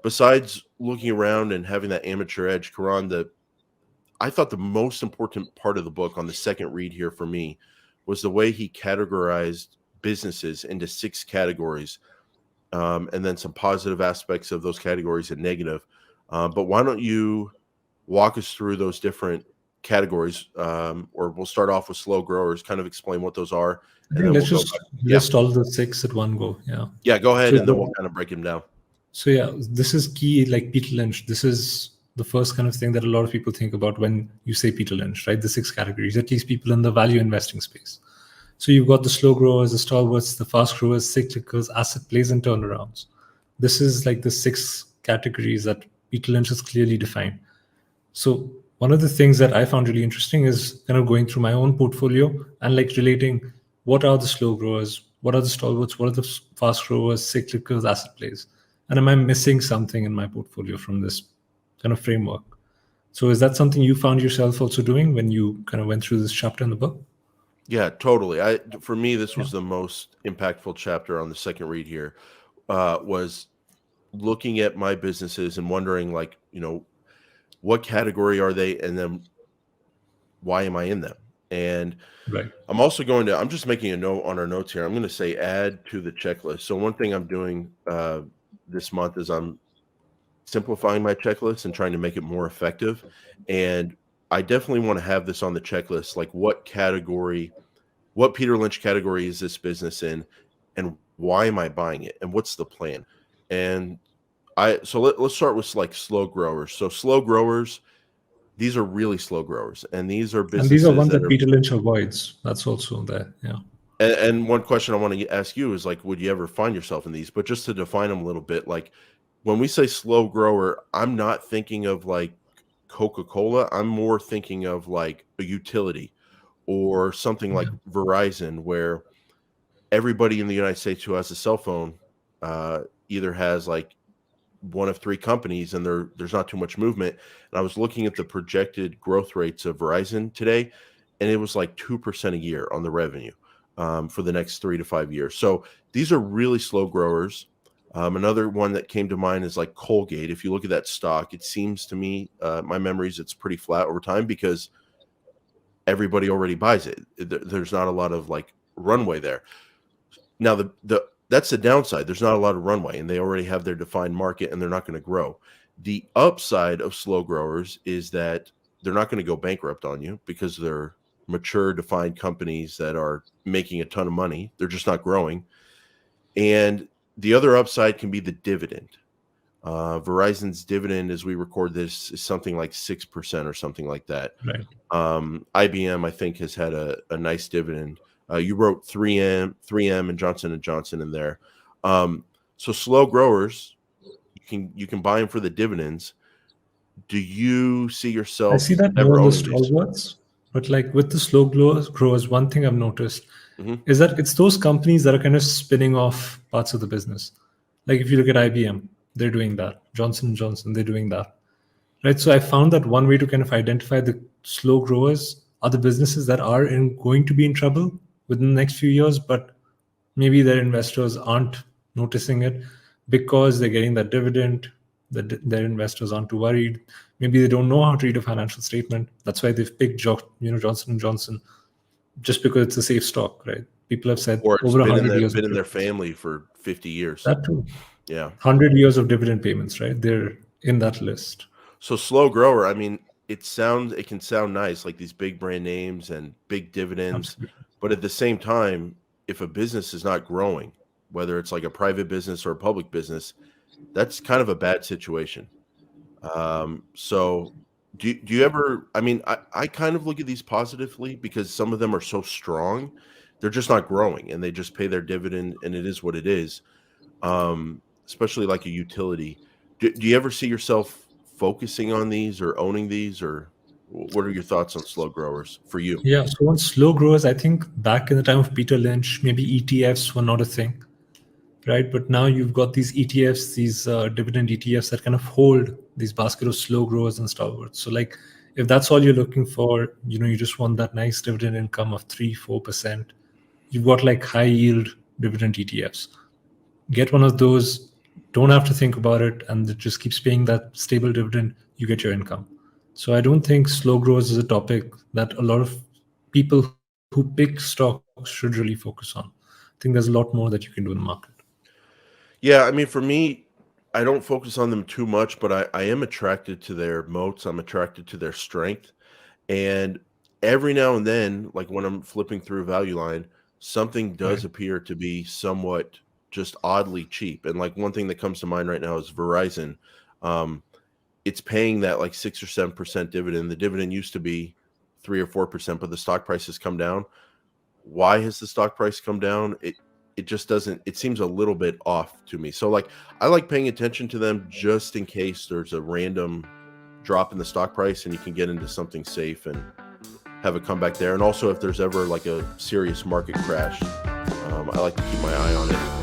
Besides looking around and having that amateur edge, Karan, I thought the most important part of the book on the second read here for me was the way he categorized businesses into 6 categories, and then some positive aspects of those categories and negative. But why don't you walk us through those different categories, or we'll start off with slow growers, kind of explain what those are. I think let's just list all the 6 at one go. Yeah, go ahead, and then we'll kind of break them down. So yeah, this is key, like Peter Lynch. This is the first kind of thing that a lot of people think about when you say Peter Lynch, right? The 6 categories, at least people in the value investing space. So you've got the slow growers, the stalwarts, the fast growers, cyclicals, asset plays, and turnarounds. This is like the 6 categories that Peter Lynch has clearly defined. So one of the things that I found really interesting is kind of going through my own portfolio and like relating what are the slow growers, what are the stalwarts, what are the fast growers, cyclicals, asset plays, and am I missing something in my portfolio from this kind of framework? So is that something you found yourself also doing when you kind of went through this chapter in the book? Yeah, totally. For me, this was the most impactful chapter on the second read here, was looking at my businesses and wondering, like, what category are they, and then why am I in them? And right. I'm just making a note on our notes here. I'm going to say add to the checklist. So one thing I'm doing this month is I'm simplifying my checklist and trying to make it more effective. And I definitely want to have this on the checklist, like what Peter Lynch category is this business in, and why am I buying it, and what's the plan? And let's start with like slow growers. So slow growers, these are really slow growers, and these are businesses. And these are ones that Peter Lynch avoids. That's also there. Yeah. And one question I want to ask you is, like, would you ever find yourself in these? But just to define them a little bit, like when we say slow grower, I'm not thinking of like Coca-Cola. I'm more thinking of like a utility or something like Verizon, where everybody in the United States who has a cell phone either has like one of 3 companies, and there's not too much movement. And I was looking at the projected growth rates of Verizon today, and it was like 2% a year on the revenue for the next 3 to 5 years. So these are really slow growers. Another one that came to mind is like Colgate. If you look at that stock, it seems to me, my memories, it's pretty flat over time because everybody already buys it. There's not a lot of like runway there. Now that's the downside. There's not a lot of runway, and they already have their defined market, and they're not going to grow. The upside of slow growers is that they're not going to go bankrupt on you because they're mature, defined companies that are making a ton of money. They're just not growing. And the other upside can be the dividend. Verizon's dividend, as we record this, is something like 6% or something like that. Right. IBM, I think, has had a nice dividend. You wrote 3M and Johnson & Johnson in there. So slow growers, you can buy them for the dividends. Do you see yourself? I see that more in the stalwarts, but like with the slow growers, one thing I've noticed is that it's those companies that are kind of spinning off parts of the business. Like if you look at IBM, they're doing that. Johnson & Johnson, they're doing that. Right. So I found that one way to kind of identify the slow growers are the businesses that are going to be in trouble within the next few years, but maybe their investors aren't noticing it because they're getting that dividend. Their investors aren't too worried. Maybe they don't know how to read a financial statement. That's why they've picked Johnson & Johnson just because it's a safe stock, right? People have said or it's over 100 years. Been in their family for 50 years. That too. Yeah. 100 years of dividend payments, right? They're in that list. So slow grower, I mean, it can sound nice, like these big brand names and big dividends. Absolutely. But at the same time, if a business is not growing, whether it's like a private business or a public business, that's kind of a bad situation. So do you ever, I mean, I kind of look at these positively because some of them are so strong, they're just not growing and they just pay their dividend and it is what it is. Especially like a utility. Do you ever see yourself focusing on these or owning these, or what are your thoughts on slow growers for you? Yeah, so on slow growers, I think back in the time of Peter Lynch, maybe ETFs were not a thing, right? But now you've got these ETFs, these dividend ETFs that kind of hold these basket of slow growers and stalwarts. So like if that's all you're looking for, you just want that nice dividend income of 3-4%, you've got like high yield dividend ETFs. Get one of those, don't have to think about it, and it just keeps paying that stable dividend, you get your income. So I don't think slow growth is a topic that a lot of people who pick stocks should really focus on. I think there's a lot more that you can do in the market. Yeah, I mean, for me, I don't focus on them too much, but I am attracted to their moats. I'm attracted to their strength. And every now and then, like when I'm flipping through Value Line, something does Right. appear to be somewhat just oddly cheap. And like one thing that comes to mind right now is Verizon. Um, it's paying that like 6 or 7% dividend. The dividend used to be 3 or 4%, but the stock price has come down. Why has the stock price come down? It just doesn't, it seems a little bit off to me. So like I like paying attention to them just in case there's a random drop in the stock price and you can get into something safe and have a comeback there. And also if there's ever like a serious market crash, I like to keep my eye on it.